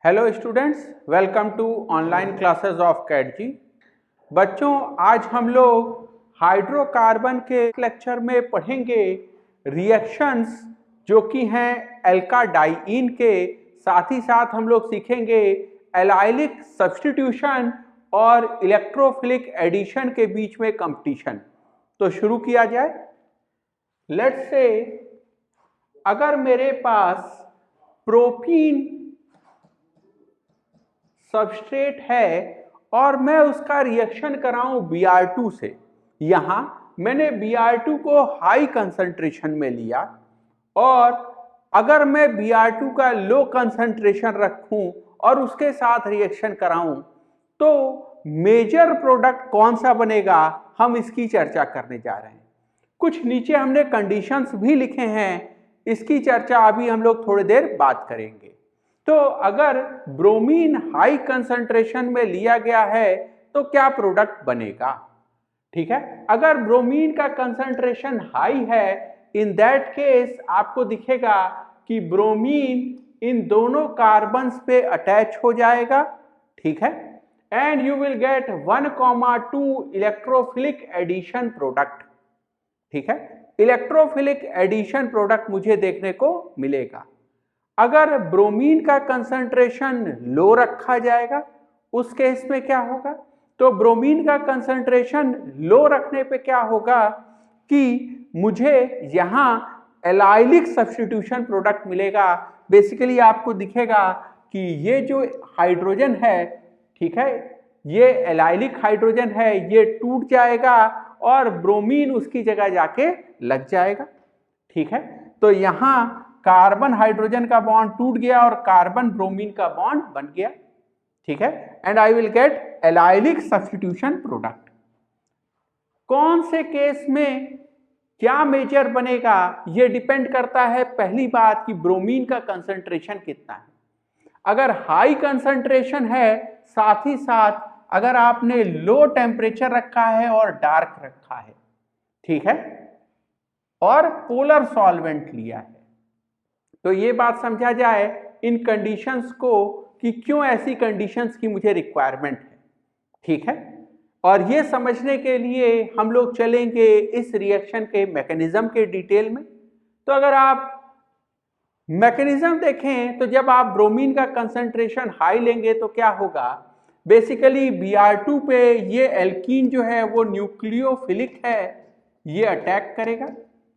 Hello students, welcome to online classes of CAT जी। बच्चों, आज हम लोग हाइड्रोकार्बन के लेक्चर में पढ़ेंगे रिएक्शंस जो कि हैं एल्काडाइईन के। साथ ही साथ हम लोग सीखेंगे एलाइलिक सब्स्टिट्यूशन और इलेक्ट्रोफिलिक एडिशन के बीच में कंपटीशन। तो शुरू किया जाए। लेट्स से अगर मेरे पास प्रोपीन सबस्ट्रेट है और मैं उसका रिएक्शन कराऊं Br2 से। यहां मैंने Br2 को हाई कंसंट्रेशन में लिया और अगर मैं Br2 का लो कंसंट्रेशन रखूं और उसके साथ रिएक्शन कराऊं तो मेजर प्रोडक्ट कौन सा बनेगा, हम इसकी चर्चा करने जा रहे हैं। कुछ नीचे हमने कंडीशंस भी लिखे हैं, इसकी चर्चा अभी हम लोग थोड़ी देर बात करेंगे। तो अगर ब्रोमीन हाई कंसंट्रेशन में लिया गया है तो क्या प्रोडक्ट बनेगा। ठीक है, अगर ब्रोमीन का कंसंट्रेशन हाई है, इन दैट केस आपको दिखेगा कि ब्रोमीन इन दोनों कार्बन्स पे अटैच हो जाएगा। ठीक है, and you will get 1,2 electrophilic addition product. ठीक है, इलेक्ट्रोफिलिक एडिशन प्रोडक्ट मुझे देखने को मिलेगा। अगर ब्रोमीन का कंसंट्रेशन लो रखा जाएगा उस केस में क्या होगा, तो ब्रोमीन का कंसंट्रेशन लो रखने पे क्या होगा कि मुझे यहाँ एलाइलिक सब्स्टिट्यूशन प्रोडक्ट मिलेगा। बेसिकली आपको दिखेगा कि ये जो हाइड्रोजन है, ठीक है, ये एलाइलिक हाइड्रोजन है, ये टूट जाएगा और ब्रोमीन उसकी जगह जाके लग जाएगा। ठीक है, तो यहाँ कार्बन हाइड्रोजन का बॉन्ड टूट गया और कार्बन ब्रोमीन का बॉन्ड बन गया। ठीक है, and I will get allylic substitution product. कौन से केस में क्या मेजर बनेगा, यह डिपेंड करता है पहली बात कि ब्रोमीन का कंसंट्रेशन कितना है। अगर हाई कंसंट्रेशन है, साथ ही साथ अगर आपने लो टेम्परेचर रखा है और डार्क रखा है, ठीक है, और पोलर सॉल्वेंट लिया है, तो ये बात समझा जाए इन कंडीशंस को कि क्यों ऐसी कंडीशंस की मुझे रिक्वायरमेंट है। ठीक है, और ये समझने के लिए हम लोग चलेंगे इस रिएक्शन के मैकेनिज्म के डिटेल में। तो अगर आप मैकेनिज्म देखें तो जब आप ब्रोमीन का कंसंट्रेशन हाई लेंगे तो क्या होगा, बेसिकली Br2 पे ये एल्कीन जो है वो न्यूक्लियोफिलिक है, ये अटैक करेगा।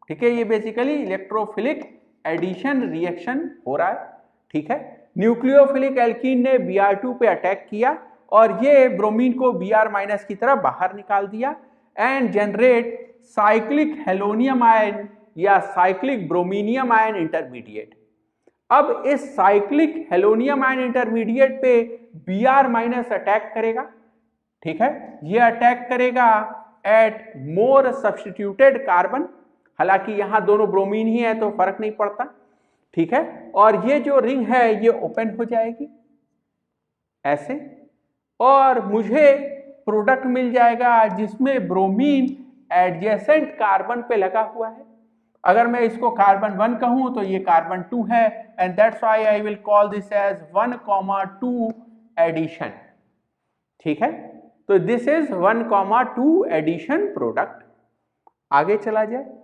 ठीक है, ये बेसिकली इलेक्ट्रोफिलिक एडिशन रिएक्शन हो रहा है। ठीक है, न्यूक्लियोफिलिक एल्कीन ने Br2 पे अटैक किया और ये ब्रोमीन को Br- की तरफ बाहर निकाल दिया एंड जनरेट साइक्लिक हेलोनियम आयन या साइक्लिक ब्रोमीनियम आयन इंटरमीडिएट। अब इस साइक्लिक हेलोनियम आयन इंटरमीडिएट पे Br- अटैक करेगा। ठीक है, ये अटैक करेगा एट मोर सब्स्टिट्यूटेड कार्बन। हालांकि यहां दोनों ब्रोमीन ही है तो फर्क नहीं पड़ता। ठीक है, और ये जो रिंग है ये ओपन हो जाएगी ऐसे, और मुझे प्रोडक्ट मिल जाएगा जिसमें ब्रोमीन एडजेसेंट कार्बन पे लगा हुआ है। अगर मैं इसको कार्बन 1 कहूं तो ये कार्बन 2 है, and that's why I will call this as 1,2 addition. ठीक है, तो दिस इज 1,2 एडिशन प्रोडक्ट। आगे चला जाए।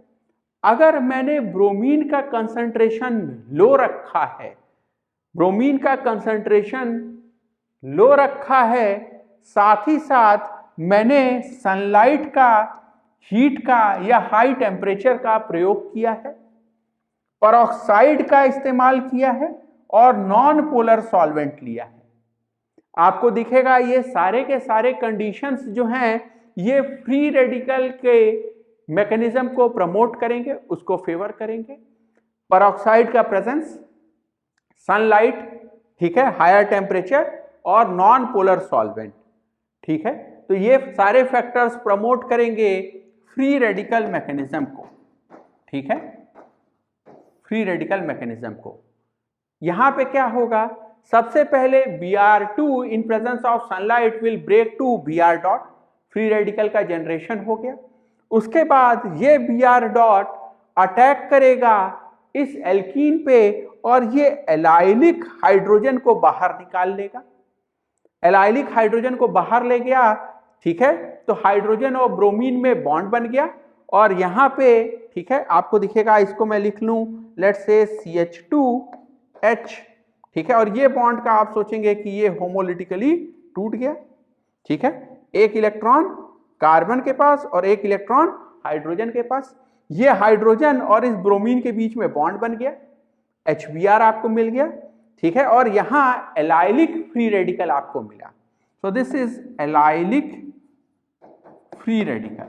अगर मैंने ब्रोमीन का कंसंट्रेशन लो रखा है, ब्रोमीन का कंसंट्रेशन लो रखा है, साथ ही साथ मैंने सनलाइट का, हीट का या हाई टेम्परेचर का प्रयोग किया है, पेरोक्साइड का इस्तेमाल किया है और नॉन पोलर सॉल्वेंट लिया है, आपको दिखेगा ये सारे के सारे कंडीशंस जो हैं ये फ्री रेडिकल के मैकेनिज्म को प्रमोट करेंगे, उसको फेवर करेंगे। पेरोक्साइड का प्रेजेंस, सनलाइट, ठीक है, हायर टेम्परेचर और नॉन पोलर सॉल्वेंट। ठीक है, तो ये सारे फैक्टर्स प्रमोट करेंगे फ्री रेडिकल मैकेनिज्म को। ठीक है, फ्री रेडिकल मैकेनिज्म को। यहां पे क्या होगा, सबसे पहले Br2 in presence of sunlight will break two Br dot, free radical का जनरेशन हो गया। उसके बाद ये Br डॉट अटैक करेगा इस एल्कीन पे और ये एलाइलिक हाइड्रोजन को बाहर निकाल लेगा। एलाइलिक हाइड्रोजन को बाहर ले गया, ठीक है, तो हाइड्रोजन और ब्रोमीन में बॉन्ड बन गया और यहां पे, ठीक है, आपको दिखेगा, इसको मैं लिख लूं, लेट्स से CH2H, ठीक है, और ये बॉन्ड का आप सोचेंगे कि ये होमोलिटिकली टूट गया, ठीक है, एक इलेक्ट्रॉन कार्बन के पास और एक इलेक्ट्रॉन हाइड्रोजन के पास, ये हाइड्रोजन और इस ब्रोमीन के बीच में बॉन्ड बन गया, HBr आपको मिल गया, ठीक है, और यहां एलाइलिक फ्री रेडिकल आपको मिला। सो this is allylic free radical.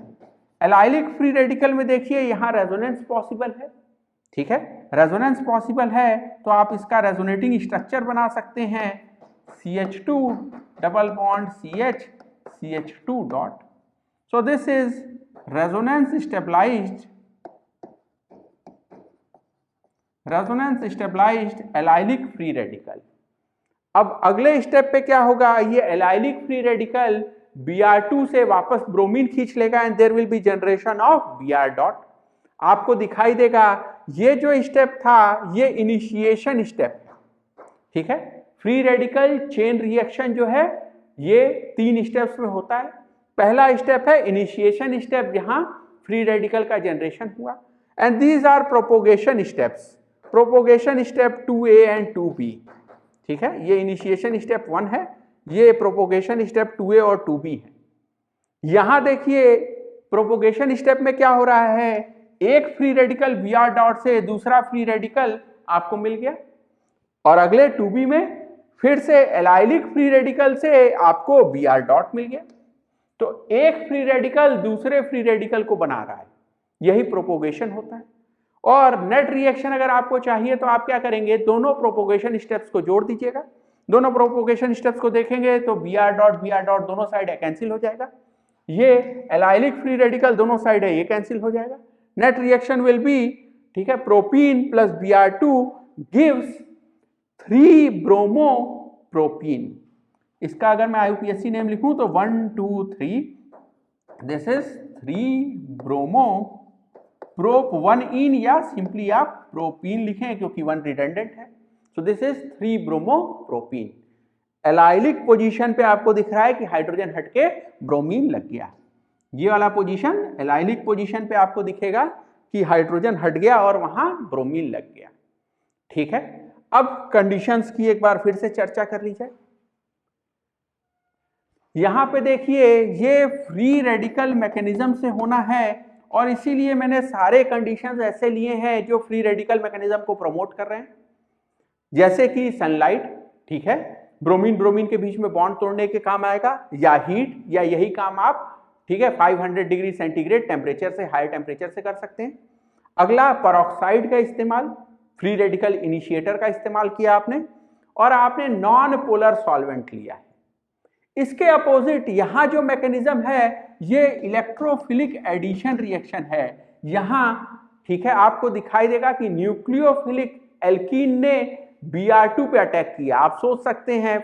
Allylic free radical में देखिए यहां रेजोनेंस पॉसिबल है, ठीक है, रेजोनेंस पॉसिबल है तो आप इसका रेजोनेटिंग स्ट्रक्चर बना सकते हैं, CH2 double bond CH CH2 dot. So this is resonance stabilised allylic free radical. अब अगले स्टेप पे क्या होगा, ये एलाइलिक फ्री रेडिकल Br2 से वापस ब्रोमीन खींच लेगा and there will be generation of Br dot. आपको दिखाई देगा ये जो स्टेप था ये इनिशिएशन स्टेप है, ठीक है, फ्री रेडिकल चेन रिएक्शन जो है ये 3 स्टेप्स में होता है। पहला स्टेप है इनिशिएशन स्टेप, जहां फ्री रेडिकल का जनरेशन हुआ, and these are propagation steps, propagation step 2A and 2B, ठीक है, ये इनिशिएशन स्टेप 1 है, ये प्रोपोगेशन स्टेप 2A और 2B है। यहां देखिए प्रोपोगेशन स्टेप में क्या हो रहा है, एक फ्री रेडिकल Br डॉट से दूसरा फ्री रेडिकल आपको मिल गया और अगले 2B में फिर से एलाइलिक फ्री रेडिकल से आपको Br डॉट मिल गया। तो एक फ्री रेडिकल दूसरे फ्री रेडिकल को बना रहा है, यही प्रोपोगेशन होता है। और नेट रिएक्शन अगर आपको चाहिए तो आप क्या करेंगे, दोनों प्रोपोगेशन स्टेप्स को जोड़ दीजिएगा, दोनों प्रोपोगेशन स्टेप्स को देखेंगे तो Br डॉट दोनों साइड कैंसिल हो जाएगा, ये एलाइलिक फ्री रेडिकल दोनों साइड है ये कैंसिल हो जाएगा। नेट रिएक्शन विल बी, ठीक है, propene plus Br2 gives 3 bromo propene. इसका अगर मैं IUPAC नेम लिखूं तो 1 2 3, दिस इज 3 ब्रोमो प्रोप 1 इन, या सिंपली आप प्रोपीन लिखें क्योंकि 1 रिडंडेंट है। सो this is 3 bromo propene. Allylic position पे आपको दिख रहा है कि हाइड्रोजन हटके ब्रोमीन लग गया, ये वाला पोजीशन एलाइलिक पोजीशन पे आपको दिखेगा कि हाइड्रोजन हट गया और वहां ब्रोमीन लग गया, ठीक है। अब कंडीशंस की एक बार फिर से चर्चा कर ली जाए। यहां पे देखिए ये फ्री रेडिकल मैकेनिज्म से होना है और इसीलिए मैंने सारे कंडीशंस ऐसे लिए हैं जो फ्री रेडिकल मैकेनिज्म को प्रमोट कर रहे हैं, जैसे कि सनलाइट, ठीक है, ब्रोमीन ब्रोमीन के बीच में बॉन्ड तोड़ने के काम आएगा, या हीट, या यही काम आप, ठीक है, 500 डिग्री सेंटीग्रेड टेम्परेचर से, हाई टेम्परेचर से कर सकते हैं। अगला परऑक्साइड का इस्तेमाल, फ्री रेडिकल इनिशिएटर का इस्तेमाल किया आपने, और आपने नॉन पोलर सॉल्वेंट लिया है। इसके अपोजिट यहां जो मैकेनिज्म है ये इलेक्ट्रोफिलिक एडिशन रिएक्शन है। यहां, ठीक है, आपको दिखाई देगा कि न्यूक्लियोफिलिक एल्कीन ने Br2 पे अटैक किया। आप सोच सकते हैं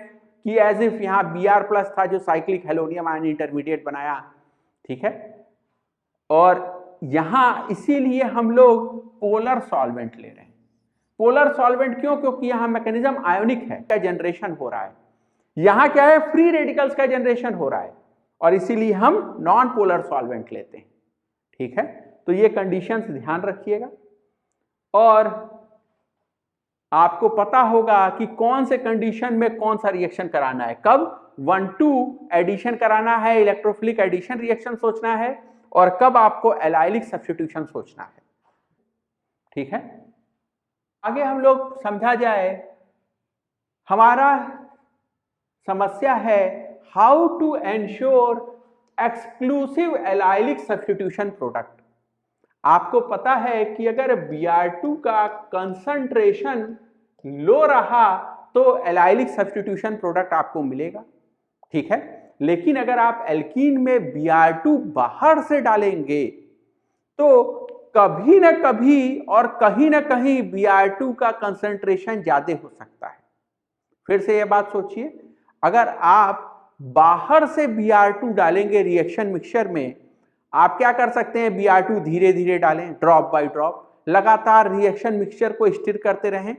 कि एज इफ यहां Br प्लस था जो साइक्लिक हेलोनियम आयन इंटरमीडिएट बनाया, ठीक है, और यहां इसीलिए हम लोग पोलर सॉल्वेंट ले रहे हैं। पोलर सॉल्वेंट क्यों, क्योंकि यहां मैकेनिज्म आयोनिक है, का जनरेशन हो रहा है, यहां क्या है, फ्री रेडिकल्स का जनरेशन हो रहा है, और इसीलिए हम नॉन पोलर सॉल्वेंट लेते हैं, ठीक है। तो ये कंडीशंस ध्यान रखिएगा, और आपको पता होगा कि कौन से कंडीशन में कौन सा रिएक्शन कराना है, कब 1,2 एडिशन कराना है, इलेक्ट्रोफिलिक एडिशन रिएक्शन सोचना है, और कब आपको एलाइलिक सब्स्टिट्यूशन सोचना है, ठीक है। आगे हम लोग समझा जाए, हमारा समस्या है how to ensure exclusive allylic substitution product. आपको पता है कि अगर Br2 का कंसंट्रेशन लो रहा तो एलाइलिक सब्स्टिट्यूशन प्रोडक्ट आपको मिलेगा, ठीक है, लेकिन अगर आप एल्कीन में Br2 बाहर से डालेंगे तो कभी ना कभी और कहीं ना कहीं Br2 का कंसंट्रेशन ज्यादा हो सकता है। फिर से यह बात सोचिए, अगर आप बाहर से Br2 डालेंगे रिएक्शन मिक्सचर में, आप क्या कर सकते हैं, Br2 धीरे धीरे डालें, ड्रॉप बाय ड्रॉप, लगातार रिएक्शन मिक्सचर को स्टिर करते रहें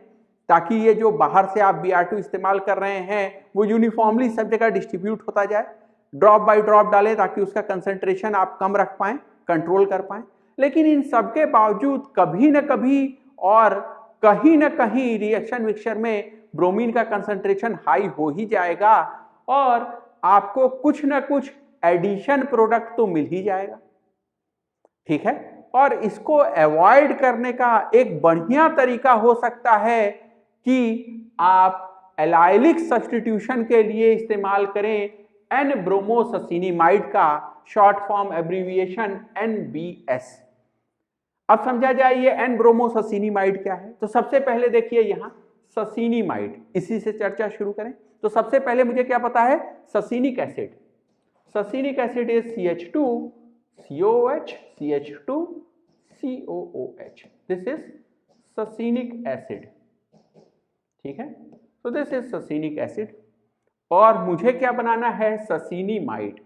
ताकि ये जो बाहर से आप Br2 इस्तेमाल कर रहे हैं वो यूनिफॉर्मली सब जगह डिस्ट्रीब्यूट होता जाए। ड्रॉप बाय ड्रॉप डालें ताकि उसका कंसंट्रेशन आप कम रख पाएं, कंट्रोल कर पाएं। लेकिन इन सब के बावजूद कभी न कभी और कहीं न कहीं रिएक्शन मिक्सचर में ब्रोमीन का कंसंट्रेशन हाई हो ही जाएगा और आपको कुछ न कुछ एडिशन प्रोडक्ट तो मिल ही जाएगा, ठीक है। और इसको अवॉइड करने का एक बढ़िया तरीका हो सकता है कि आप एलाइलिक सब्स्टिट्यूशन के लिए इस्तेमाल करें N-ब्रोमोससिनिमाइड का शॉर्ट फॉर्म एब्रीविएशन NBS। अब समझा जाए ये N-ब्रोमोससिनिमाइड क्या है। तो सबसे पहले देखिए यहाँ ससिनिमाइड, इसी से चर्चा शुरू करें। तो सबसे पहले मुझे क्या पता है, succinic acid. Succinic acid is CH2COH CH2COOH, this is succinic acid, ठीक है। तो दिस इज ससिनिक एसिड और मुझे क्या बनाना है, ससिनिमाइड,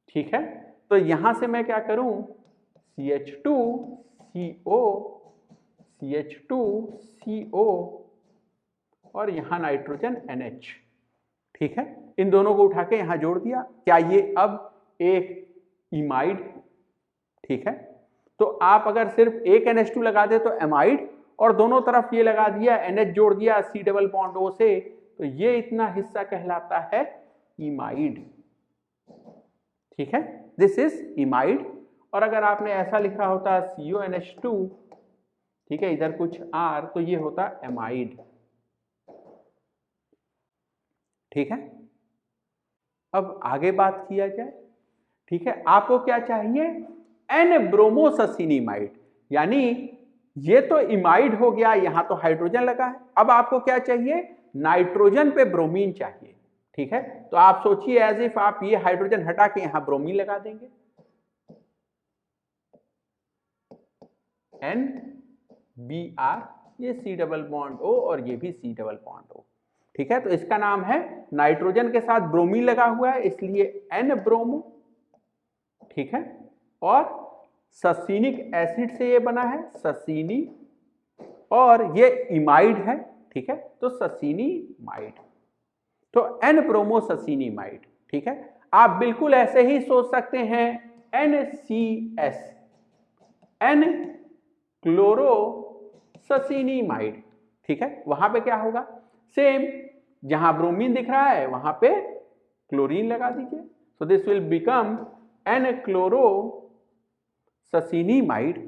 ठीक है। तो यहां से मैं क्या करूं, CH2CO और यहां नाइट्रोजन NH, ठीक है। इन दोनों को उठा के यहां जोड़ दिया। क्या ये अब एक इमाइड, ठीक है। तो आप अगर सिर्फ एक NH2 लगा दे तो एमाइड और दोनों तरफ ये लगा दिया, NH जोड़ दिया C डबल बॉन्ड O से, तो ये इतना हिस्सा कहलाता है इमाइड, ठीक है। This is imide. और अगर आपने ऐसा लिखा होता CONH2, ठीक है, इधर कुछ R, तो ये होता एमाइड, ठीक है। अब आगे बात किया जाए, ठीक है। आपको क्या चाहिए, N-ब्रोमोससिनिमाइड, यानी ये तो इमाइड हो गया, यहां तो हाइड्रोजन लगा है। अब आपको क्या चाहिए, नाइट्रोजन पे ब्रोमीन चाहिए, ठीक है। तो आप सोचिए एज इफ आप ये हाइड्रोजन हटा के यहां ब्रोमीन लगा देंगे, NBr, ये C डबल बॉन्ड O और ये भी C डबल बॉन्ड O, ठीक है। तो इसका नाम है, नाइट्रोजन के साथ ब्रोमीन लगा हुआ है इसलिए N-ब्रोमो, ठीक है। और ससिनिक एसिड से ये बना है ससिनी और ये इमाइड है, ठीक है। तो ससिनिमाइड, तो N-ब्रोमोससिनिमाइड, ठीक है। आप बिल्कुल ऐसे ही सोच सकते हैं NCS, N-क्लोरोससिनिमाइड, ठीक है। वहां पे क्या होगा, सेम, जहां ब्रोमीन दिख रहा है वहां पे क्लोरीन लगा दीजिए। सो दिस विल बिकम N-क्लोरोससिनिमाइड,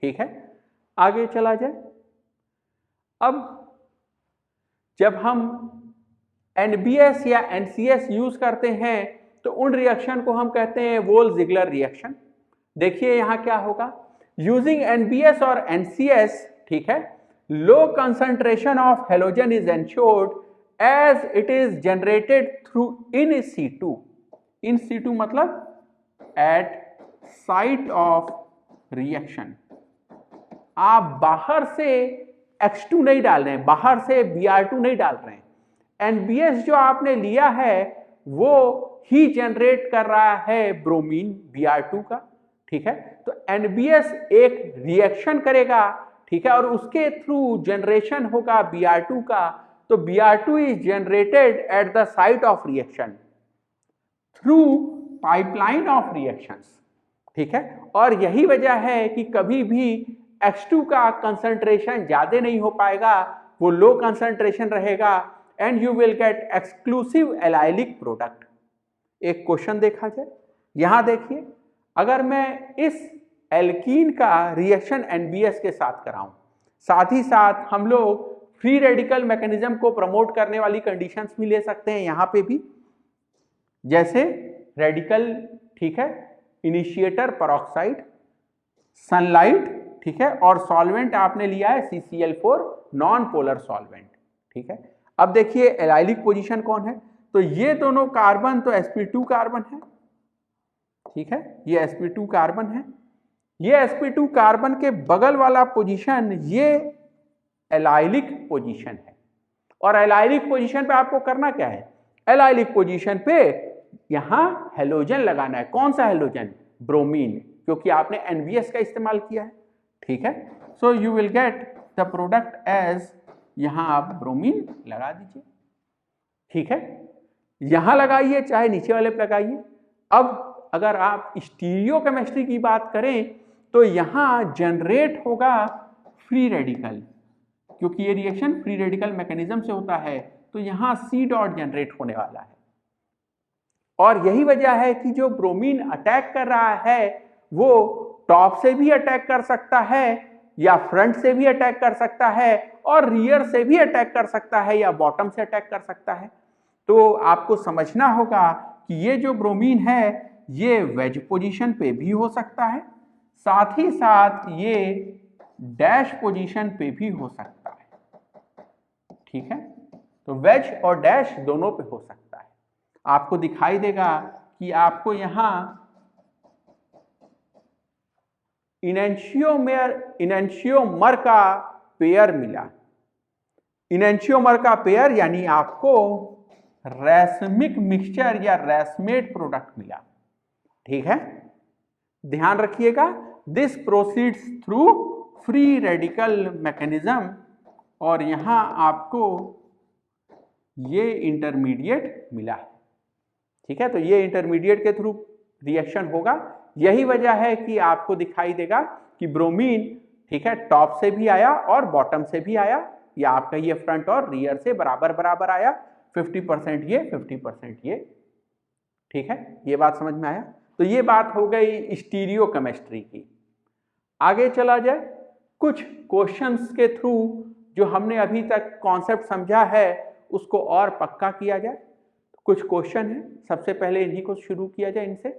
ठीक है। आगे चला जाए। अब जब हम NBS या NCS यूज करते हैं तो उन रिएक्शन को हम कहते हैं वोल्फ-ज़िगलर रिएक्शन। देखिए यहां क्या होगा, यूजिंग NBS और NCS, ठीक है, low concentration of halogen is ensured as it is generated through in situ। In situ मतलब एट साइट ऑफ रिएक्शन। आप बाहर से X2 नहीं डाल रहे हैं, बाहर से Br2 नहीं डाल रहे हैं। NBS जो आपने लिया है वो ही जनरेट कर रहा है ब्रोमीन Br2 का, ठीक है। तो NBS एक रिएक्शन करेगा, ठीक है, और उसके थ्रू जनरेशन होगा Br2 का। तो Br2 is generated at the site of reaction through pipeline of reactions, ठीक है। और यही वजह है कि कभी भी X2 का कंसंट्रेशन ज्यादा नहीं हो पाएगा, वो लो कंसंट्रेशन रहेगा and you will get exclusive allylic product. एक क्वेश्चन देखा जाए, यहां देखिए, अगर मैं इस एल्कीन का रिएक्शन NBS के साथ कराऊं, साथ ही साथ हम लोग फ्री रेडिकल मैकेनिज्म को प्रमोट करने वाली कंडीशंस भी ले सकते हैं यहां पे भी, जैसे रेडिकल, ठीक है, इनिशिएटर पेरोक्साइड, सनलाइट, ठीक है, और सॉल्वेंट आपने लिया है CCl4 नॉन पोलर सॉल्वेंट, ठीक है। अब देखिए एलाइलिक पोजीशन कौन है, तो ये दोनों कार्बन तो sp2 कार्बन है, ठीक है, ये sp2 कार्बन है। ये sp2 कार्बन के बगल वाला पोजीशन ये एलाइलिक पोजीशन है। और एलाइलिक पोजीशन पे आपको करना क्या है, एलाइलिक पोजीशन पे यहां हेलोजन लगाना है। कौन सा हेलोजन, ब्रोमीन, क्योंकि आपने NBS का इस्तेमाल किया है, ठीक है। So you will get the product as, यहां आप ब्रोमीन लगा दीजिए, ठीक है, यहां लगाइए चाहे नीचे वाले पे लगाइए। अब अगर आप स्टीरियोकेमिस्ट्री की बात करें तो यहां जनरेट होगा फ्री रेडिकल, क्योंकि ये रिएक्शन फ्री रेडिकल मैकेनिज्म से होता है, तो यहां सी डॉट जनरेट होने वाला है। और यही वजह है कि जो ब्रोमीन अटैक कर रहा है वो टॉप से भी अटैक कर सकता है या फ्रंट से भी अटैक कर सकता है और रियर से भी अटैक कर सकता है या बॉटम से अटैक कर सकता है। तो आपको समझना होगा कि ये जो ब्रोमीन है ये वेज पोजीशन पे भी हो सकता है, साथ ही साथ ये डैश पोजीशन पे भी हो सकता है, ठीक है। तो वेज और डैश दोनों पे हो सकता है। आपको दिखाई देगा कि आपको यहां इनेंशियोमर का पेयर मिला। इनेंशियोमर का पेयर यानी आपको रैसमिक मिक्सचर या रैसमेट प्रोडक्ट मिला, ठीक है। ध्यान रखिएगा, this proceeds through free radical mechanism, और यहां आपको ये इंटरमीडिएट मिला है, ठीक है। तो ये इंटरमीडिएट के थ्रू रिएक्शन होगा। यही वजह है कि आपको दिखाई देगा कि ब्रोमीन, ठीक है, टॉप से भी आया और बॉटम से भी आया, या आप कहिए फ्रंट और रियर से बराबर बराबर आया, 50% ये 50% ये, ठीक है। ये बात समझ में आया। तो ये बात हो गई स्टीरियोकेमिस्ट्री की। आगे चला जाए, कुछ क्वेश्चंस के थ्रू जो हमने अभी तक कॉन्सेप्ट समझा है उसको और पक्का किया जाए। कुछ क्वेश्चन है, सबसे पहले इन्हीं को शुरू किया जाए इनसे।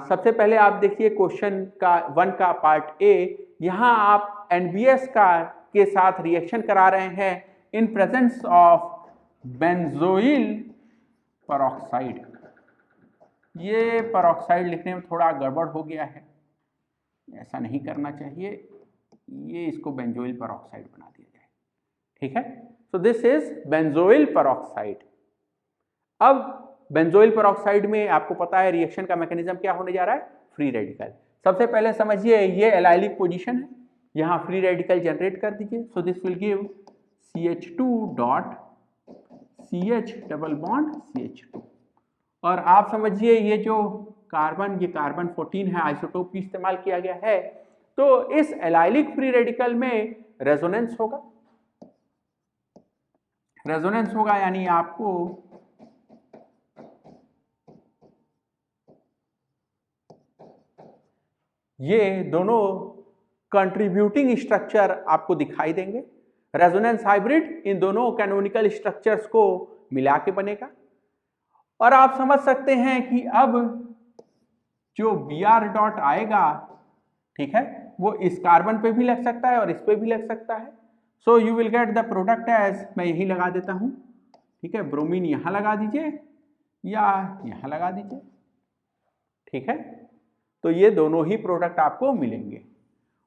सबसे पहले आप देखिए क्वेश्चन का 1 का पार्ट ए। यहाँ आप NBS के साथ रिएक्शन करा रहे हैं इन प्रेजेंस ऑफ बेंजोइल परऑक्साइड। ये परऑक्साइड लिखने में थोड़ा गड़बड़ हो गया है, ऐसा नहीं करना चाहिए, ये इसको बेंजोइल परऑक्साइड बना दिया जाए, ठीक है। सो दिस इज बेंजोइल परऑक्साइड। अब बेंजोइल परऑक्साइड में आपको पता है रिएक्शन का मैकेनिज्म क्या होने जा रहा है, फ्री रेडिकल। सबसे पहले समझिए ये एलाइलिक पोजीशन है, यहां फ्री रेडिकल जनरेट कर दीजिए। So this will give CH2 dot CH double bond CH2। और आप समझिए ये जो कार्बन, ये कार्बन 14 है, आइसोटोप की इस्तेमाल किया गया है। तो इस एलाइलिक फ्री रेडिकल में रेजोनेंस होगा, रेजोनेंस होगा यानी आपको ये दोनों कंट्रीब्यूटिंग स्ट्रक्चर आपको दिखाई देंगे। रेजोनेंस हाइब्रिड इन दोनों कैनोनिकल स्ट्रक्चर्स को मिला के बनेगा। और आप समझ सकते हैं कि अब जो Br डॉट आएगा, ठीक है, वो इस कार्बन पे भी लग सकता है और इस पे भी लग सकता है। So you will get the product as, मैं यही लगा देता हूं, ठीक है, ब्रोमीन यहां लगा दीजिए या यहां लगा दीजिए, ठीक है। तो ये दोनों ही प्रोडक्ट आपको मिलेंगे।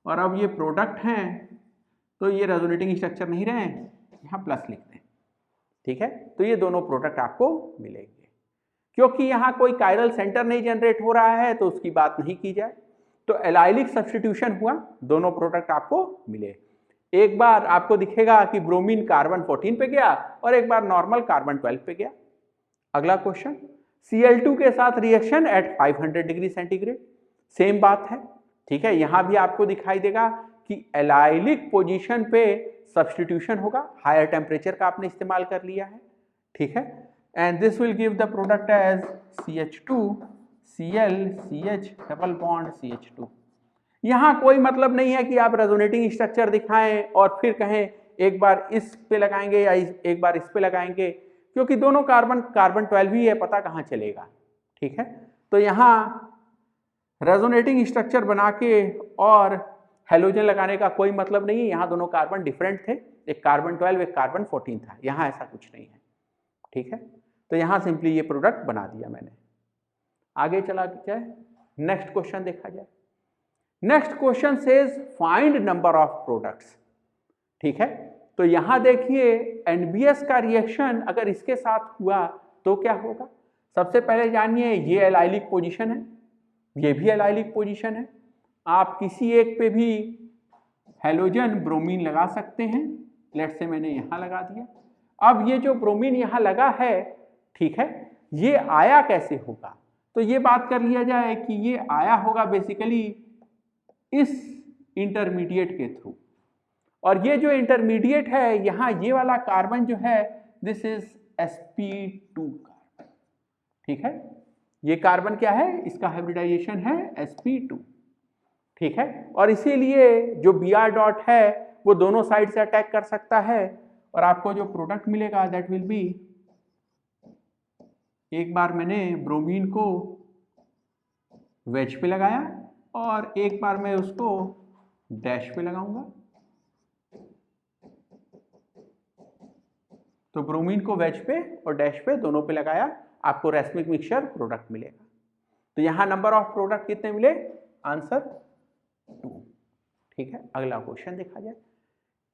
और अब ये प्रोडक्ट हैं तो ये रेजोनेटिंग स्ट्रक्चर नहीं रहे, यहाँ प्लस लिखते हैं, ठीक है। तो ये दोनों प्रोडक्ट आपको मिलेंगे। क्योंकि यहाँ कोई कायरल सेंटर नहीं जनरेट हो रहा है तो उसकी बात नहीं की जाए। तो एलाइलिक सब्स्टिट्यूशन हुआ, दोनों प्रोडक्ट आपको मिले। एक बार आपको दिखेगा कि ब्रोमीन कार्बन 14 पे गया और एक बार नॉर्मल कार्बन 12 पे गया। अगला क्वेश्चन, Cl2 के साथ reaction at 500 degree centigrade, same बात है, ठीक है। यहां भी आपको दिखाई देगा कि एलाइलिक पोजीशन पे सब्स्टिट्यूशन होगा, हायर टेम्परेचर का आपने इस्तेमाल कर लिया है, ठीक है। And this will give the product as CH2 Cl CH double bond CH2। यहां कोई मतलब नहीं है कि आप रेजोनेटिंग स्ट्रक्चर दिखाएं और फिर कहें एक बार इस पे लगाएंगे या एक बार इस पे लगाएंगे, क्योंकि दोनों कार्बन 12 ही है, पता कहां चलेगा, ठीक है। तो यहां रेजोनेटिंग स्ट्रक्चर बना के और हेलोजन लगाने का कोई मतलब नहीं है। यहाँ दोनों कार्बन डिफरेंट थे, एक कार्बन 12 एक कार्बन 14 था, यहाँ ऐसा कुछ नहीं है, ठीक है। तो यहाँ सिंपली ये प्रोडक्ट बना दिया मैंने। आगे चला जाए, नेक्स्ट क्वेश्चन देखा जाए। Next question says find number of products, ठीक है। तो यहाँ देखिए NBS का रिएक्शन अगर इसके साथ हुआ तो क्या होगा। सबसे पहले जानिए ये एलाइलिक पोजीशन है, ये भी एलाइलिक पोजीशन है। आप किसी एक पे भी हैलोजन ब्रोमीन लगा सकते हैं। लेट्स से मैंने यहाँ लगा दिया। अब ये जो ब्रोमीन यहाँ लगा है, ठीक है, ये आया कैसे होगा? तो ये बात कर लिया जाए कि ये आया होगा बेसिकली इस इंटरमीडिएट के थ्रू। और ये जो इंटरमीडिएट है, यहाँ ये वाला कार्बन जो है, दिस इज sp2 कार्बन, ठीक है। ये कार्बन क्या है? इसका हाइब्रिडाइजेशन है sp2, ठीक है। और इसीलिए जो Br डॉट है वो दोनों साइड से अटैक कर सकता है और आपको जो प्रोडक्ट मिलेगा दैट विल बी, एक बार मैंने ब्रोमीन को वेज पे लगाया और एक बार मैं उसको डैश पे लगाऊंगा, तो ब्रोमीन को वेज पे और डैश पे दोनों पे लगाया, आपको रेसमिक मिक्सचर प्रोडक्ट मिलेगा। तो यहां नंबर ऑफ प्रोडक्ट कितने मिले? आंसर 2, ठीक है। अगला क्वेश्चन देखा जाए,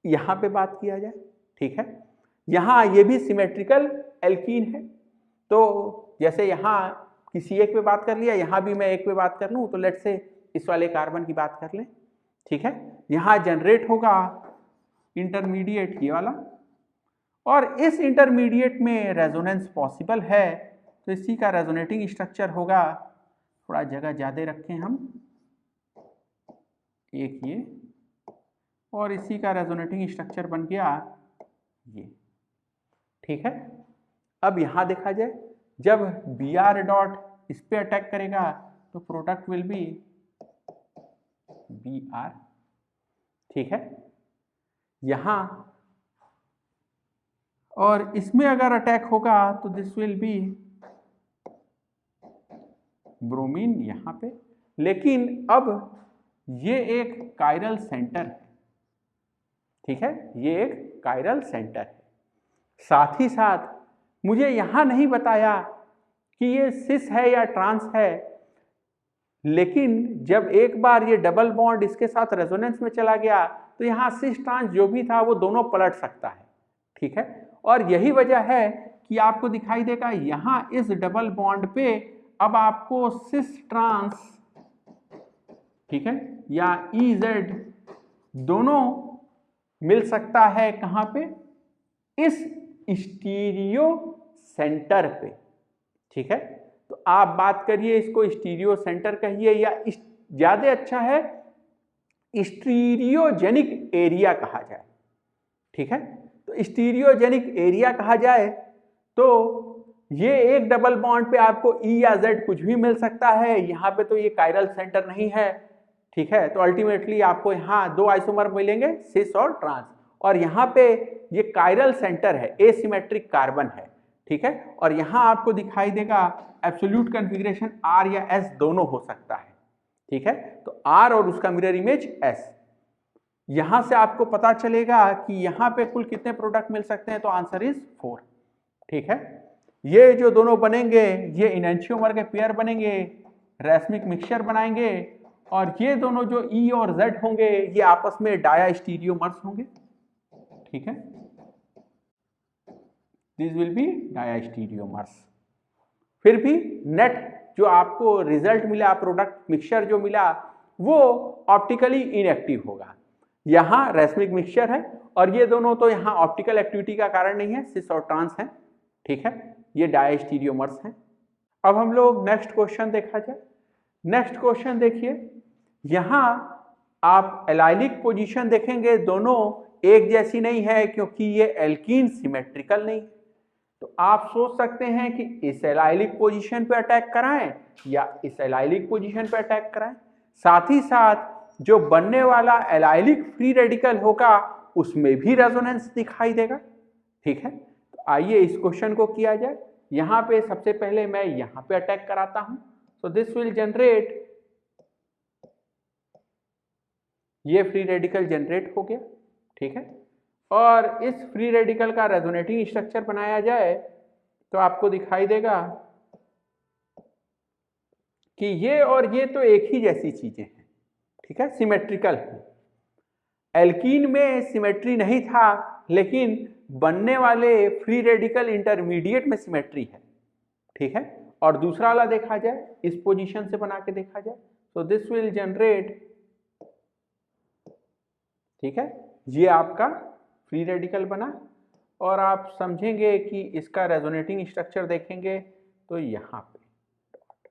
यहां पे बात किया जाए, ठीक है। यहां ये भी सिमेट्रिकल एल्कीन है, तो जैसे यहां किसी एक पे बात कर लिया, यहां भी मैं एक पे बात कर लूं, तो लेट्स से इस वाले कार्बन की बात कर लें, ठीक है। यहां जनरेट होगा इंटरमीडिएट ये वाला, और इस इंटरमीडिएट में रेजोनेंस पॉसिबल है, तो इसी का रेजोनेटिंग स्ट्रक्चर होगा, थोड़ा जगह ज़्यादा रखें हम, एक ये, और इसी का रेजोनेटिंग स्ट्रक्चर बन गया ये, ठीक है। अब यहां देखा जाए, जब Br डॉट इस पे अटैक करेगा तो प्रोडक्ट विल बी Br, ठीक है। यहां और इसमें अगर अटैक होगा तो दिस विल बी ब्रोमीन यहां पे, लेकिन अब ये एक कायरल सेंटर है, ठीक है, ये एक कायरल सेंटर है। साथ ही साथ मुझे यहां नहीं बताया कि ये सिस है या ट्रांस है, लेकिन जब एक बार ये डबल बॉन्ड इसके साथ रेजोनेंस में चला गया तो यहां सिस ट्रांस जो भी था वो दोनों पलट सकता है, ठीक है। और यही वजह है कि आपको दिखाई देगा यहां इस डबल बॉन्ड पे अब आपको सिस ट्रांस, ठीक है, या EZ दोनों मिल सकता है। कहां पे? इस स्टीरियो सेंटर पे, ठीक है। तो आप बात करिए, इसको स्टीरियो सेंटर कहिए या ज्यादा अच्छा है स्टीरियोजेनिक एरिया कहा जाए, ठीक है। तो स्टीरियोजेनिक एरिया कहा जाए तो ये एक डबल बॉन्ड पे आपको E या Z कुछ भी मिल सकता है, यहाँ पे तो ये कायरल सेंटर नहीं है, ठीक है। तो अल्टीमेटली आपको यहाँ दो आइसोमर मिलेंगे, सिस और ट्रांस, और यहाँ पे ये कायरल सेंटर है, एसिमेट्रिक कार्बन है, ठीक है। और यहाँ आपको दिखाई देगा एब्सोल्यूट कॉन्फ़िगरेशन R या S दोनों हो सकता है, ठीक है। तो R और उसका मिरर इमेज S। यहां से आपको पता चलेगा कि यहां पे कुल कितने प्रोडक्ट मिल सकते हैं, तो आंसर इज 4, ठीक है। ये जो दोनों बनेंगे ये इनैंशियोमर के पेयर बनेंगे, रेसमिक मिक्सचर बनाएंगे, और ये दोनों जो E और Z होंगे ये आपस में डायास्टीरियोमर्स होंगे, ठीक है। This will be diastereomers. फिर भी नेट जो आपको रिजल्ट मिला, प्रोडक्ट मिक्सचर जो मिला, वो ऑप्टिकली इनएक्टिव होगा। यहां रेसमिक मिक्सचर है और ये दोनों तो यहां ऑप्टिकल एक्टिविटी का कारण नहीं है, सिस और ट्रांस है, ठीक है। ये डायस्टीरियोमर्स हैं। अब हम लोग नेक्स्ट क्वेश्चन देखा जाए। नेक्स्ट क्वेश्चन देखिए, यहां आप एलाइलिक पोजीशन देखेंगे, दोनों एक जैसी नहीं है क्योंकि ये एल्कीन सिमेट्रिकल नहीं। तो आप सोच सकते हैं कि इस एलाइलिक पोजीशन पे अटैक कराएं या इस एलाइलिक पोजीशन पे अटैक कराएं। साथ ही साथ जो बनने वाला एलाइलिक फ्री रेडिकल होगा उसमें भी रेजोनेंस दिखाई देगा, ठीक है। तो आइए इस क्वेश्चन को किया जाए। यहां पे सबसे पहले मैं यहां पे अटैक कराता हूं, सो दिस विल जनरेट, ये फ्री रेडिकल जनरेट हो गया, ठीक है। और इस फ्री रेडिकल का रेजोनेटिंग स्ट्रक्चर बनाया जाए तो आपको दिखाई देगा कि ये और ये तो एक ही जैसी चीजें हैं, ठीक है, सिमेट्रिकल है। एल्कीन में सिमेट्री नहीं था, लेकिन बनने वाले फ्री रेडिकल इंटरमीडिएट में सिमेट्री है, ठीक है। और दूसरा वाला देखा जाए, इस पोजीशन से बना के देखा जाए, तो दिस विल जनरेट, ठीक है, ये आपका फ्री रेडिकल बना और आप समझेंगे कि इसका रेजोनेटिंग स्ट्रक्चर देखेंगे तो यहाँ पे डॉट,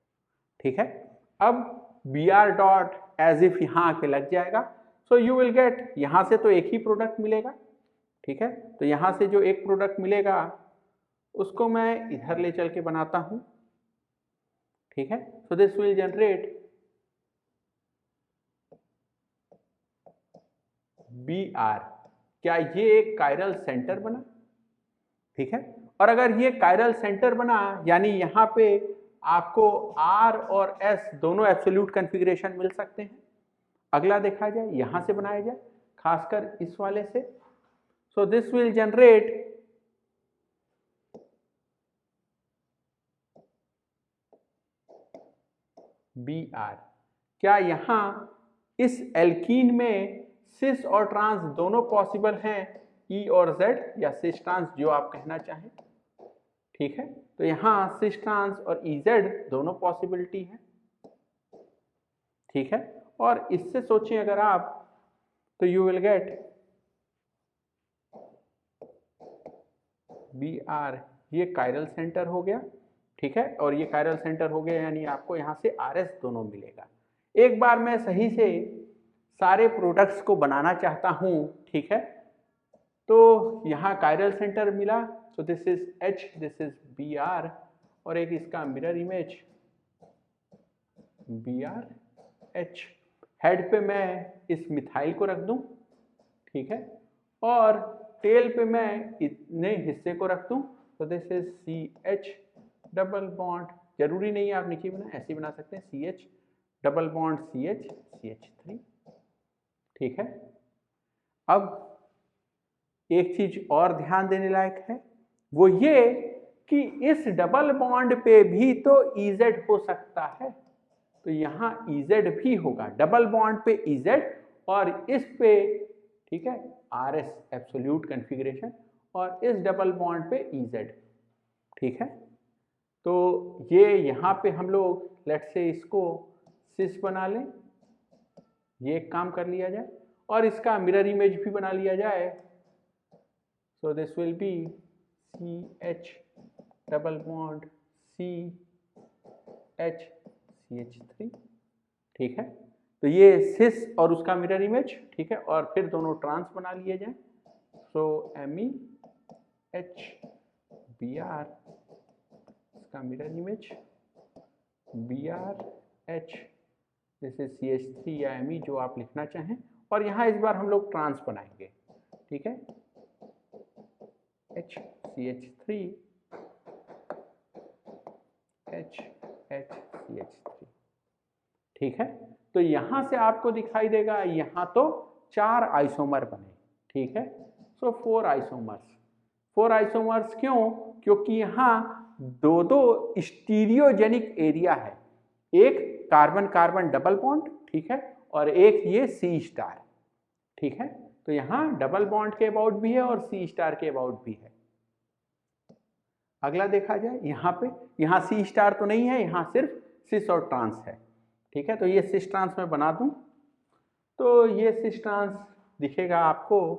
ठीक है। अब Br डॉट एज इफ यहाँ आके लग जाएगा, सो यू विल गेट, यहाँ से तो एक ही प्रोडक्ट मिलेगा, ठीक है। तो यहाँ से जो एक प्रोडक्ट मिलेगा उसको मैं इधर ले चल के बनाता हूँ, ठीक है। So this will generate Br। क्या ये एक कायरल सेंटर बना, ठीक है। और अगर ये कायरल सेंटर बना यानी यहाँ पे आपको R और S दोनों एब्सोल्यूट कॉन्फ़िगरेशन मिल सकते हैं। अगला देखा जाए, यहां से बनाया जाए, खासकर इस वाले से। So this will generate Br। क्या यहां इस एल्कीन में सिस और ट्रांस दोनों पॉसिबल हैं, E और Z, या सिस ट्रांस जो आप कहना चाहें, ठीक है। तो यहां सिस ट्रांस और EZ दोनों पॉसिबिलिटी है, ठीक है। और इससे सोचें अगर आप, तो यू विल गेट Br, ये कायरल सेंटर हो गया, ठीक है। और ये कायरल सेंटर हो गया यानी आपको यहां से RS दोनों मिलेगा। एक बार मैं सही से सारे प्रोडक्ट्स को बनाना चाहता हूं, ठीक है। तो यहां कायरल सेंटर मिला, तो this is H, this is Br, और एक इसका mirror image Br H। Head पे मैं इस मिथाइल को रख दूं, ठीक है, और टेल पे मैं इतने हिस्से को रख दूं, तो this is CH double bond, जरूरी नहीं है आप नीचे बना, ऐसे बना सकते हैं, CH double bond CH CH3, ठीक है। अब एक चीज और ध्यान देने लायक है, वो ये कि इस डबल बॉन्ड पे भी तो EZ हो सकता है, तो यहां EZ भी होगा, डबल बॉन्ड पे EZ और इस पे, ठीक है, RS एब्सोल्यूट कॉन्फ़िगरेशन, और इस डबल बॉन्ड पे EZ, ठीक है। तो ये यहाँ पे हम लोग लेट्स से इसको सिस बना लें, ये एक काम कर लिया जाए, और इसका मिरर इमेज भी बना लिया जाए। So this will B CH double bond CH CH3, ठीक है। तो ये सिस और उसका मिरर इमेज, ठीक है, और फिर दोनों ट्रांस बना लिए जाए। सो MEH Br, इसका mirror image BrH, this is CH3 या Me जो आप लिखना चाहें, और यहाँ इस बार हम लोग ट्रांस बनाएंगे, ठीक है, H CH3 H H CH3, ठीक है। तो यहां से आपको दिखाई देगा यहां तो 4 आइसोमर बने, ठीक है। सो 4 आइसोमर्स, 4 आइसोमर्स क्यों? क्योंकि यहां दो स्टीरियोजेनिक एरिया है, एक कार्बन कार्बन डबल बॉन्ड, ठीक है, और एक ये C स्टार, ठीक है। तो यहां डबल बॉन्ड के अबाउट भी है और C स्टार के अबाउट भी है। अगला देखा जाए, यहाँ C स्टार तो नहीं है, यहाँ सिर्फ सिस और ट्रांस है, ठीक है। तो ये सिस ट्रांस में बना दूं, तो ये सिस ट्रांस दिखेगा आपको,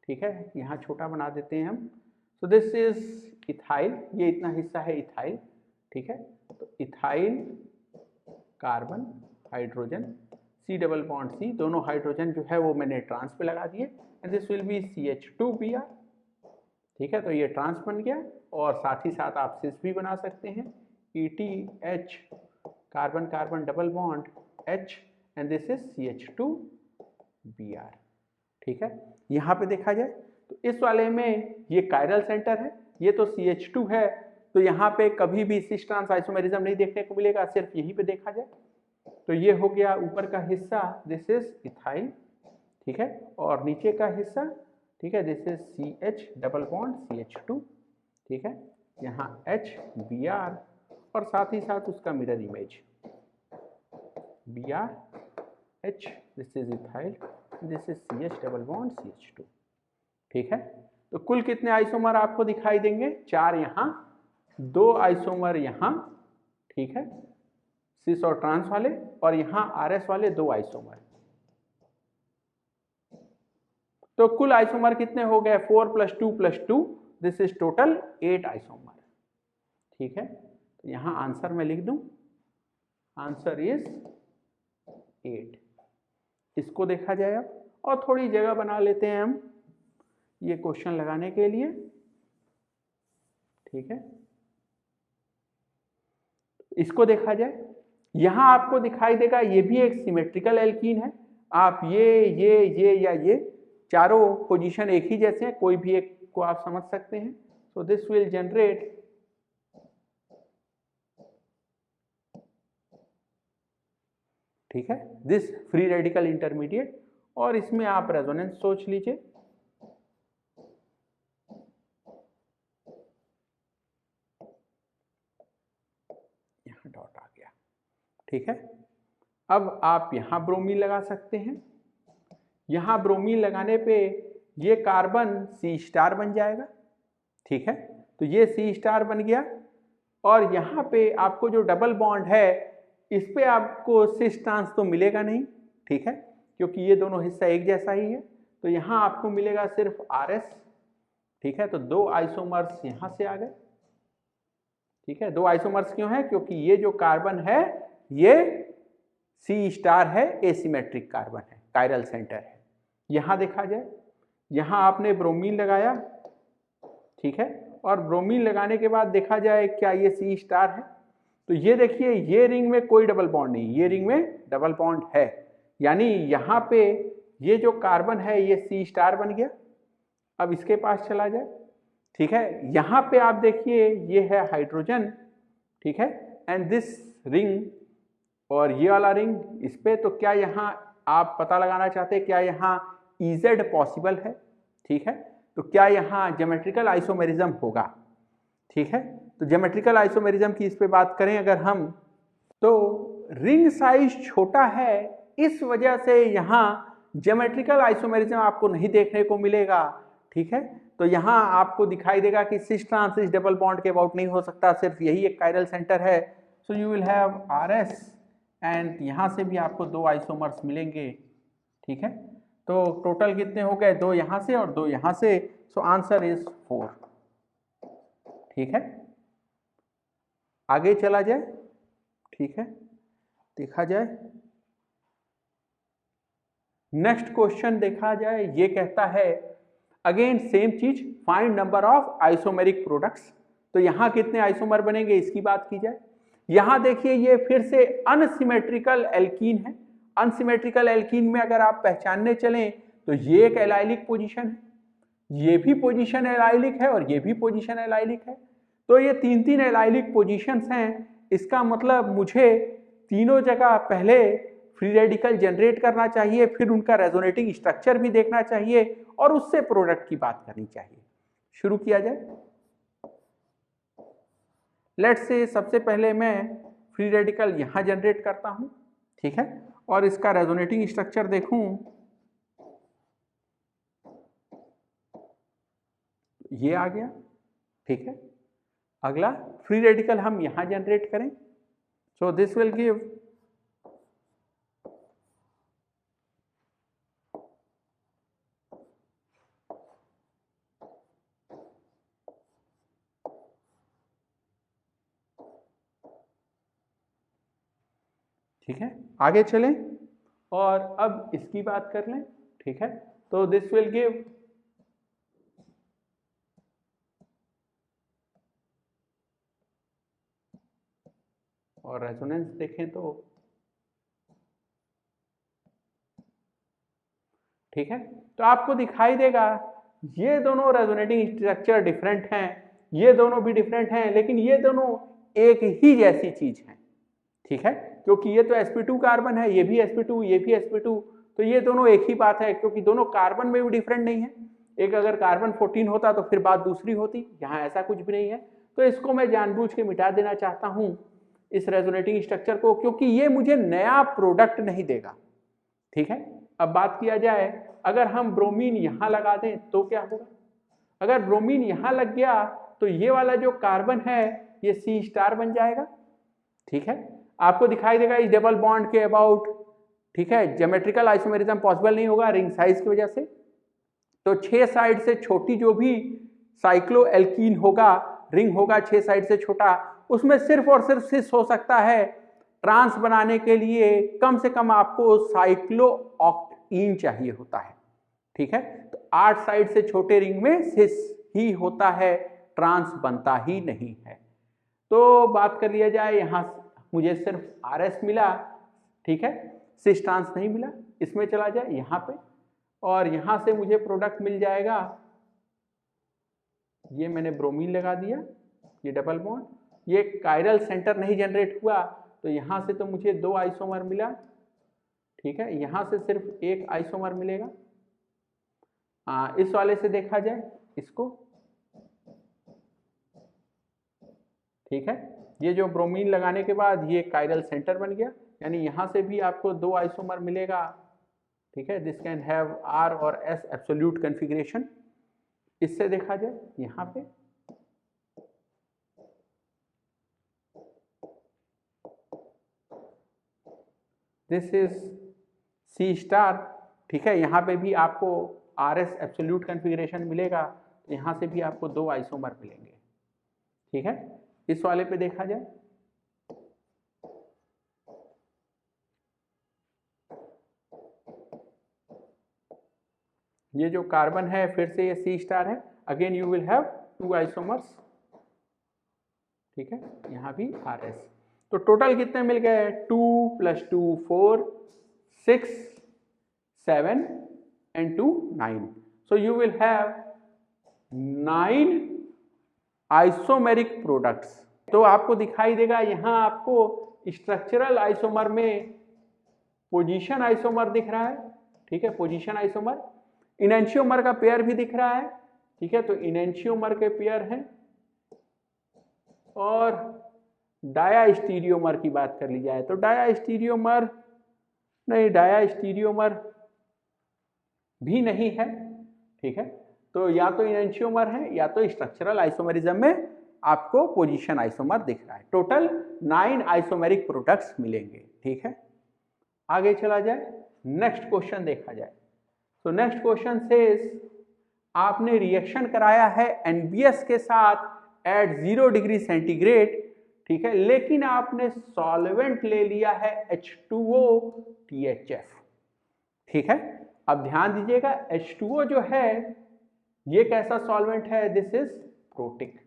ठीक है। यहाँ छोटा बना देते हैं हम। सो दिस इज इथाइल, ये इतना हिस्सा है इथाइल, ठीक है। तो ethyl carbon hydrogen C double bond C, दोनों हाइड्रोजन जो है वो मैंने ट्रांस पे लगा दिए, and this will B CH2Br, ठीक है। तो ये ट्रांस बन गया, और साथ ही साथ आप सिस भी बना सकते हैं, ETH carbon carbon double bond H, and this is CH2Br, ठीक है। यहाँ पे देखा जाए तो इस वाले में ये कायरल सेंटर है, ये तो CH2 है, तो यहाँ पे कभी भी सिस ट्रांस आइसोमेरिज्म नहीं देखने को मिलेगा, सिर्फ यहीं पे देखा जाए। तो ये हो गया ऊपर का हिस्सा, दिस इज इथाइल, ठीक है, और नीचे का हिस्सा, ठीक है, this is CH double bond CH2, ठीक है। यहाँ H Br, और साथ ही साथ उसका mirror image BrH, this is ethyl, this is CH double bond CH2, ठीक है। तो कुल कितने आइसोमर आपको दिखाई देंगे? 4 यहाँ, 2 आइसोमर यहाँ, ठीक है, सिस और ट्रांस वाले, और यहाँ RS वाले 2 आइसोमर, तो कुल आइसोमर कितने हो गए? 4 + 2 + 2, दिस इज टोटल 8 आइसोमर। ठीक है, तो यहां आंसर मैं लिख दूं, आंसर इज 8। इसको देखा जाए अब, और थोड़ी जगह बना लेते हैं हम ये क्वेश्चन लगाने के लिए। ठीक है, इसको देखा जाए, यहां आपको दिखाई देगा ये भी एक सिमेट्रिकल एल्कीन है। आप ये या ये चारों पोजीशन एक ही जैसे हैं, कोई भी एक को आप समझ सकते हैं। सो दिस विल जनरेट ठीक है दिस फ्री रेडिकल इंटरमीडिएट, और इसमें आप रेजोनेंस सोच लीजिए। यहां डॉट आ गया। ठीक है, अब आप यहां ब्रोमीन लगा सकते हैं। यहां ब्रोमीन लगाने पे ये कार्बन C* बन जाएगा। ठीक है, तो ये C* बन गया, और यहां पे आपको जो डबल बॉन्ड है इस पे आपको सिस ट्रांस तो मिलेगा नहीं। ठीक है, क्योंकि ये दोनों हिस्सा एक जैसा ही है, तो यहां आपको मिलेगा सिर्फ RS। ठीक है, तो 2 आइसोमर्स यहां से आ गए। ठीक है, 2 आइसोमर्स क्यों है? क्योंकि ये जो कार्बन है ये C* है, एसिमेट्रिक कार्बन है, कायरल सेंटर है। यहां देखा जाए, यहां आपने ब्रोमीन लगाया। ठीक है, और ब्रोमीन लगाने के बाद देखा जाए क्या ये C* है? तो ये देखिए, ये रिंग में कोई डबल बॉन्ड नहीं, ये रिंग में डबल बॉन्ड है, यानी यहां पे ये जो कार्बन है ये C* बन गया। अब इसके पास चला जाए। ठीक है, यहां पे आप देखिए ये है हाइड्रोजन। ठीक है, एंड दिस रिंग और ये वाला रिंग इस पे, तो क्या यहां आप पता लगाना चाहते हैं क्या यहां EZ पॉसिबल है? ठीक है, तो क्या यहां ज्योमेट्रिकल आइसोमेरिज्म होगा? ठीक है, तो ज्योमेट्रिकल आइसोमेरिज्म की इस पे बात करें अगर हम, तो रिंग साइज छोटा है, इस वजह से यहां ज्योमेट्रिकल आइसोमेरिज्म आपको नहीं देखने को मिलेगा। ठीक है, तो यहां आपको दिखाई देगा कि सिस ट्रांस इस डबल बॉन्ड के अबाउट नहीं हो सकता, सिर्फ यही एक कायरल सेंटर है। So you will have RS, and यहां से भी आपको 2 आइसोमर्स मिलेंगे। ठीक है, तो टोटल कितने हो गए? 2 यहां से और 2 यहां से। So answer is 4। ठीक है, आगे चला जाए। ठीक है, देखा जाए नेक्स्ट क्वेश्चन देखा जाए, ये कहता है अगेन सेम चीज, find number of isomeric products. तो यहां कितने आइसोमर बनेंगे इसकी बात की जाए। यहां देखिए ये फिर से अनसिमेट्रिकल एल्कीन है। अनसिमेट्रिकल एल्कीन में अगर आप पहचानने चलें तो ये एक एलाइलिक पोजीशन है, ये भी पोजीशन एलाइलिक है, और ये भी पोजीशन एलाइलिक है। तो ये 3 एलाइलिक पोजीशंस हैं। इसका मतलब मुझे तीनों जगह पहले फ्री रेडिकल जनरेट करना चाहिए, फिर उनका रेजोनेटिंग स्ट्रक्चर भी देखना चाहिए, और उससे प्रोडक्ट की बात करनी चाहिए। शुरू किया जाए। लेट्स से सबसे पहले मैं फ्री रेडिकल यहां जनरेट करता हूं। ठीक है, और इसका रेजोनेटिंग स्ट्रक्चर देखूं, ये आ गया। ठीक है, अगला फ्री रेडिकल हम यहां जनरेट करें। सो दिस विल गिव ठीक है, आगे चलें और अब इसकी बात कर लें। ठीक है, तो दिस विल गिव और रेजोनेंस देखें तो ठीक है, तो आपको दिखाई देगा ये दोनों रेजोनेटिंग स्ट्रक्चर डिफरेंट हैं, ये दोनों भी डिफरेंट हैं, लेकिन ये दोनों एक ही जैसी चीज हैं। ठीक है, क्योंकि ये तो sp2 कार्बन है, ये भी sp2, ये भी sp2, तो ये दोनों एक ही बात है, क्योंकि दोनों कार्बन में भी डिफरेंट नहीं है। एक अगर कार्बन 14 होता तो फिर बात दूसरी होती, यहाँ ऐसा कुछ भी नहीं है। तो इसको मैं जानबूझ के मिटा देना चाहता हूं इस रेजोनेटिंग स्ट्रक्चर को, क्योंकि ये मुझे नया प्रोडक्ट नहीं देगा। ठीक है, अब बात किया जाए अगर हम ब्रोमीन यहां लगा दें तो क्या होगा? अगर ब्रोमीन यहां लग गया तो ये वाला जो कार्बन है ये C* बन जाएगा। ठीक है, आपको दिखाई देगा इस डबल बॉन्ड के अबाउट। ठीक है, ज्योमेट्रिकल आइसोमेरिज्म पॉसिबल नहीं होगा रिंग साइज की वजह से। तो 6 साइड से छोटी जो भी साइक्लोएल्कीन होगा, रिंग होगा 6 साइड से छोटा, उसमें सिर्फ और सिर्फ सिस हो सकता है। ट्रांस बनाने के लिए कम से कम आपको साइक्लोऑक्टेन चाहिए होता है, ठीक है। तो 8 साइड से छोटे रिंग में सिस ही होता है, ट्रांस बनता ही नहीं है। तो बात कर लिया जाए, यहां मुझे सिर्फ आरएस मिला, ठीक है, सिस ट्रांस नहीं मिला। इसमें चला जाए यहां पे, और यहां से मुझे प्रोडक्ट मिल जाएगा, ये मैंने ब्रोमीन लगा दिया, ये डबल बॉन्ड, ये कायरल सेंटर नहीं जनरेट हुआ, तो यहां से तो मुझे 2 आइसोमर मिला, ठीक है। यहां से सिर्फ 1 आइसोमर मिलेगा। इस वाले से देखा जाए इसको, ठीक है, ये जो ब्रोमीन लगाने के बाद ये कायरल सेंटर बन गया, यानी यहां से भी आपको 2 आइसोमर मिलेगा, ठीक है। दिस कैन हैव R और S एब्सोल्यूट कॉन्फ़िगरेशन। इससे देखा जाए यहां पे, दिस इज C स्टार, ठीक है। यहां पे भी आपको RS एब्सोल्यूट कॉन्फ़िगरेशन मिलेगा, तो यहां से भी आपको 2 आइसोमर मिलेंगे, ठीक है। इस वाले पे देखा जाए, ये जो कार्बन है फिर से ये C स्टार है, again you will have 2 isomers, ठीक है। यहां भी RS, तो टोटल कितने मिल गए, 2 + 2 4 6 7 and 2 9, so you will have 9 isomeric products. तो आपको दिखाई देगा यहां आपको स्ट्रक्चरल आइसोमर में पोजीशन आइसोमर दिख रहा है, ठीक है, पोजीशन आइसोमर। इनेंशियोमर का पेयर भी दिख रहा है, ठीक है, तो इनेंशियोमर के पेयर हैं। और डायास्टीरियोमर की बात कर ली जाए तो डायास्टीरियोमर नहीं, डायास्टीरियोमर भी नहीं है, ठीक है। तो या तो इनेंशियोमर है या तो स्ट्रक्चरल आइसोमरिज्म में आपको पोजीशन आइसोमर दिख रहा है। टोटल 9 आइसोमेरिक प्रोडक्ट्स मिलेंगे, ठीक है। आगे चला जाए, नेक्स्ट क्वेश्चन देखा जाए। तो नेक्स्ट क्वेश्चन सेज, आपने रिएक्शन कराया है NBS के साथ एट 0 डिग्री सेंटीग्रेड, ठीक है, लेकिन आपने सॉल्वेंट ले लिया है H2O THF, ठीक है। अब ध्यान दीजिएगा, H2O जो है ये कैसा सॉल्वेंट है, दिस इज प्रोटिक।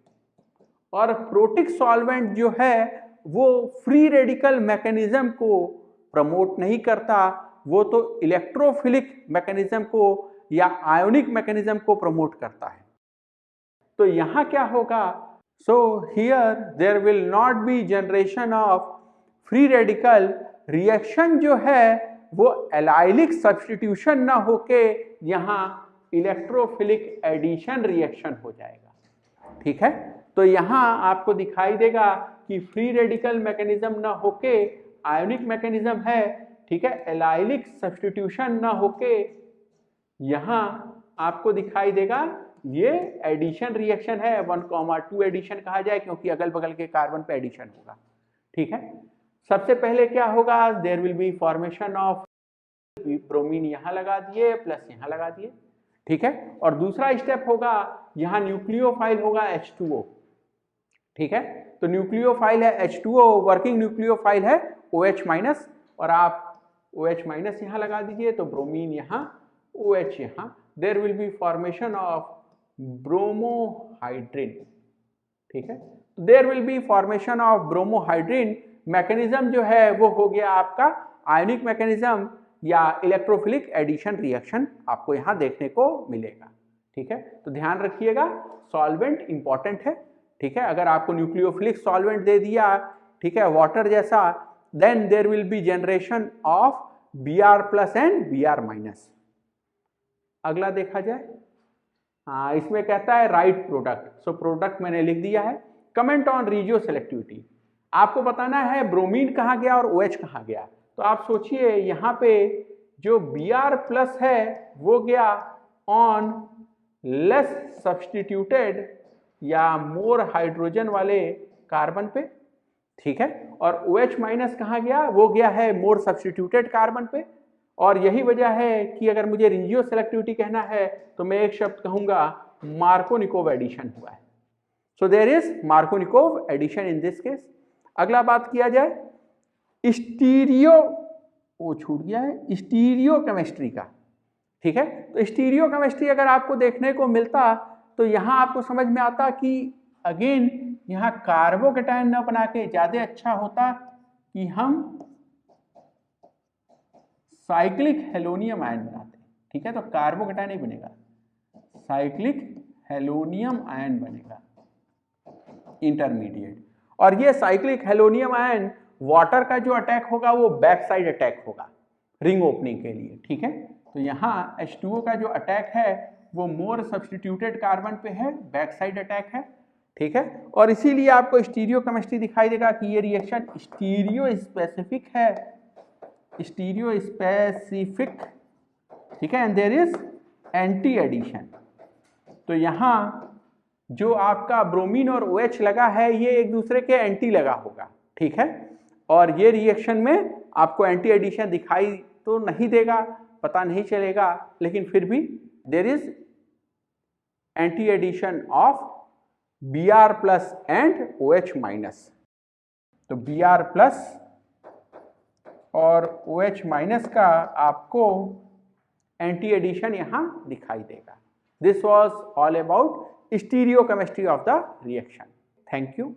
और प्रोटिक सॉल्वेंट जो है वो फ्री रेडिकल मैकेनिज्म को प्रमोट नहीं करता, वो तो इलेक्ट्रोफिलिक मैकेनिज्म को या आयोनिक मैकेनिज्म को प्रमोट करता है। तो यहां क्या होगा, so here there will not be generation of free radical, reaction जो है वो एलाइलिक सब्स्टिट्यूशन ना होके यहां इलेक्ट्रोफिलिक एडिशन रिएक्शन हो जाएगा, ठीक है। तो यहां आपको दिखाई देगा कि फ्री रेडिकल मैकेनिज्म ना होके आयोनिक मैकेनिज्म है, ठीक है, एलाइलिक सब्स्टिट्यूशन ना होके यहां आपको दिखाई देगा ये एडिशन रिएक्शन है, 1,2 एडिशन कहा जाए क्योंकि अगल बगल के कार्बन पे एडिशन होगा, ठीक है। सबसे पहले क्या होगा, there will be formation of bromine, यहां लगा दिए प्लस यहां लगा दिए, ठीक है। और दूसरा स्टेप होगा, यहां न्यूक्लियोफाइल होगा H2O, ठीक है। तो न्यूक्लियोफाइल है H2O, वर्किंग न्यूक्लियोफाइल है OH-, और आप OH- यहां लगा दीजिए, तो ब्रोमीन यहां, OH यहां, there will be formation of bromohydrin, ठीक है। There will be formation of bromohydrin. Mechanism जो है वो हो गया आपका आयोनिक मैकेनिज्म या इलेक्ट्रोफिलिक एडिशन रिएक्शन आपको यहां देखने को मिलेगा, ठीक है। तो ध्यान रखिएगा, सॉल्वेंट इंपॉर्टेंट है, ठीक है। अगर आपको न्यूक्लियोफिलिक सॉल्वेंट दे दिया, ठीक है, वाटर जैसा, then there will be generation of Br+ and Br-। अगला देखा जाए, हाँ, इसमें कहता है राइट प्रोडक्ट, सो प्रोडक्ट मैंने लिख दिया है। कमेंट ऑन रिजियो सेलेक्टिविटी, आपको बताना है ब्रोमीन कहाँ गया और OH कहाँ गया। तो आप सोचिए यहाँ पे जो Br+ है वो गया ऑन लेस सब्स्टिट्यूटेड या मोर हाइड्रोजन वाले कार्बन पे, ठीक है। और OH- कहाँ गया, वो गया है मोर सब्स्टिट्यूटेड कार्बन पे। और यही वजह है कि अगर मुझे रिजियो सेलेक्टिविटी कहना है तो मैं एक शब्द कहूंगा मार्कोनिकोव एडिशन हुआ है। So there is Markovnikov addition in this case. अगला बात किया जाए स्टीरियो, वो छूट गया है, स्टीरियो केमिस्ट्री का। ठीक है, तो स्टीरियो केमिस्ट्री अगर आपको देखने को मिलता तो यहां आपको समझ में आता कि अगेन यहां कार्बोकेटायन न बना के ज्यादा अच्छा होता कि हम साइक्लिक हेलोनियम आयन बनाते। ठीक है, तो कार्बोकेटायन नहीं बनेगा, साइक्लिक हेलोनियम आयन बनेगा इंटरमीडिएट। और ये साइक्लिक हेलोनियम आयन वाटर का जो अटैक होगा वो बैक साइड अटैक होगा रिंग ओपनिंग के लिए। ठीक है, तो यहाँ H2O का जो अटैक है वो मोर सब्स्टिट्यूटेड कार्बन पे है, बैक साइड अटैक है। ठीक है, और इसीलिए आपको स्टीरियो केमिस्ट्री दिखाई देगा कि ये रिएक्शन स्टीरियो स्पेसिफिक है, स्टीरियो स्पेसिफिक। ठीक है, and there is anti addition. तो यहाँ जो आपका ब्रोमीन और OH लगा है ये एक दूसरे के एंटी लगा होगा। ठीक है, और ये रिएक्शन में आपको एंटी एडिशन दिखाई तो नहीं देगा, पता नहीं चलेगा, लेकिन फिर भी there is anti addition of Br plus and OH minus. तो Br प्लस और OH माइनस का आपको एंटी एडिशन यहां दिखाई देगा। This was all about stereochemistry of the reaction. Thank you.